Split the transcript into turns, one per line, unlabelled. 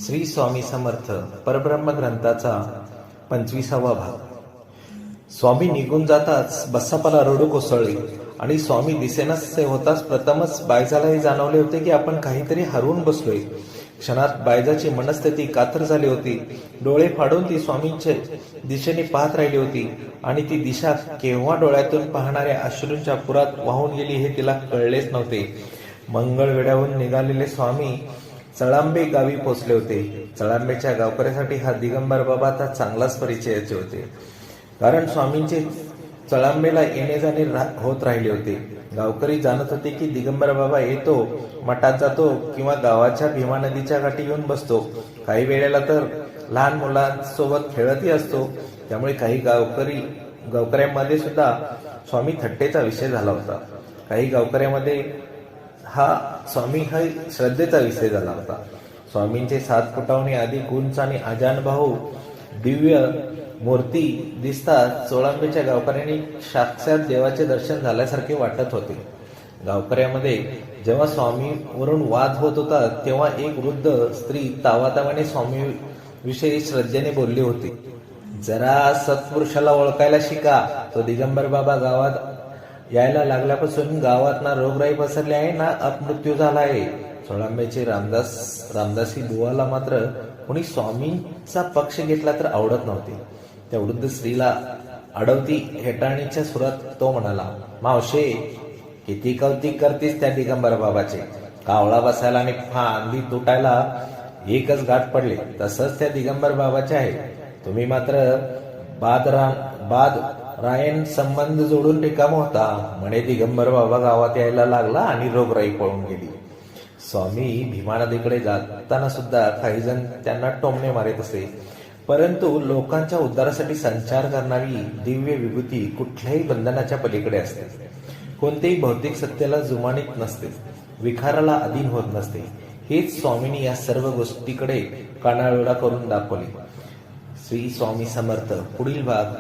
श्री स्वामी समर्थ परब्रह्म ग्रंथाचा 25वा भाग। स्वामी निघून जाताच बसापाला रडू कोसळली आणि स्वामी दिसेनासे होताच प्रथमच बायजालाही जाणवले होते की आपण काहीतरी हरवून बसलोय। क्षणात बायजाची मनस्थिती कातर झाली होती। डोळे फाडून ती स्वामींच्या दिशेने पाहत राहिली होती आणि ती दिशा केव्हा डोळ्यातून पाहणाऱ्या अश्रूंच्या पुरात वाहून गेली हे तिला कळलेच नव्हते। मंगळवेढ्याहून निघालेले स्वामी चळांबे गावी पोचले होते। चळांबेच्या गावकऱ्यासाठी हा दिगंबर बाबा आता चांगलाच परिचयाचे होते, कारण स्वामींचे चळांबेला येणे जाणे होत राहिले होते। गावकरी जाणत होते की दिगंबर बाबा येतो, मठात जातो किंवा गावाच्या भीमा नदीच्या घाटी येऊन बसतो। काही वेळेला तर लहान मुलांसोबत खेळतही असतो। त्यामुळे काही गावकऱ्यांमध्ये सुद्धा स्वामी थट्टेचा विषय झाला होता। काही गावकऱ्यामध्ये स्वामी हा श्रद्धेचा विषय झाला होता। स्वामींचे 7 फुटावणे अधिक उंच आणि अजानबाहू दिव्य मूर्ती दिसताच चोळांबेच्या गावकऱ्यांनी साक्षात देवाचे दर्शन झाल्यासारखे वाटत होते। गावकऱ्यामध्ये जेव्हा स्वामीवरून वाद होत होता तेव्हा एक वृद्ध स्त्री तावातावाने स्वामी विषयी श्रद्धेने बोलली होती, जरा सत्पुरुषाला ओळखायला शिका। तो दिगंबर बाबा गावात यायला लागल्यापासून गावात ना रोगराई पसरली आहे ना अपमृत्यू झाला आहे। चोळांबेचे रामदासी बुवाला मात्र कोणी स्वामींचा पक्ष घेतला तर आवडत नव्हते। त्या वृद्ध स्त्रीला अडवती हेटाळणीच्या सुरात तो म्हणाला, मावशे, किती कौतिक करतीस त्या दिगंबर बाबाचे। कावळा बसायला आणि फांदी तुटायला एकच गाठ पडले, तसंच त्या दिगंबर बाबाचे आहे। तुम्ही मात्र रायन संबंध जोडून रिकाम होता म्हणे दिगंबर बाबा गावात यायला लागला आणि रोगराई पळून गेली। स्वामी भीमा नदीकडे जाताना सुद्धा काही जण त्यांना टोमणे मारित असे, परंतु लोकांच्या उद्धारासाठी संचार करणारी दिव्य विभूती कुठल्याही बंधनाच्या पलीकडे असते, कोणतेही भौतिक सत्याला जुमानीत नसते, विखाराला अधीन होत नसते। हेच स्वामींनी या सर्व गोष्टीकडे कानाडोळा करून दाखवले। श्री स्वामी समर्थ पुढील भाग